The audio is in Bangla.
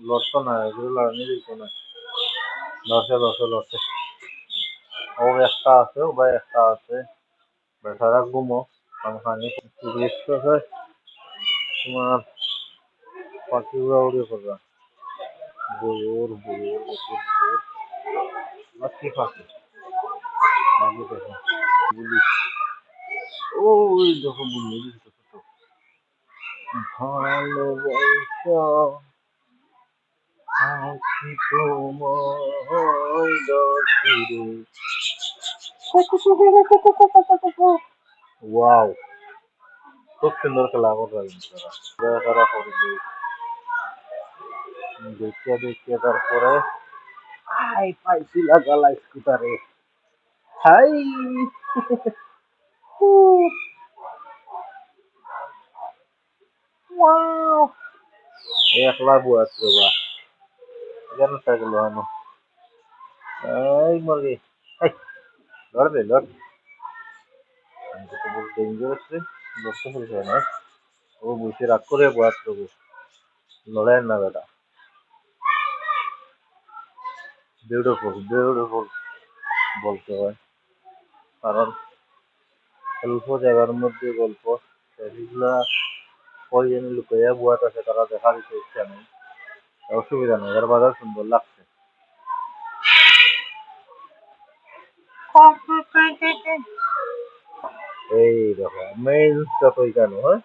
লড়তো না, এগুলো লড়ানি দিত না। লড়ছে লড়ছে লড়ছে। ও একটা আছে, ও ভাই একটা আছে। বেচারা ঘুমো খামখানি দেখতেছে তোমার পাখি উড়া উড়ি করবা। বইয়ের বইয়ের বইয়ের বইয়ের কি পাখি দেখো বুলি। ওই দেখো বুলি ভালোবাসা আছি তোমায় ডাকিরে। ওয়াও, খুব সুন্দর খেলা করবে তারা করবে। দেখিয়া দেখিয়া তারপরে আই পাইছি লাগালা স্কুটারে। হাই ওয়াও, একলা বুয়াত রবা কেন থাকলো আনো। এই মুরগি এই লড়বে লড়। আমি তো বলতে ডেঞ্জারাস রে, লড়তে ফেলছে না। ও বসে রাগ করে বুয়াত রবো, লড়েন না বেটা। বিউটিফুল বিউটিফুল বলতে হয়, কারণ অল্প জায়গার মধ্যে গল্প সেগুলা কয়জন লুকাইয়া বুয়াত আছে তারা দেখা দিতে ইচ্ছা নেই। অসুবিধা নেই, এর বাজার সুন্দর লাগছে। এই দেখো মেইন যতই কেন হ্যাঁ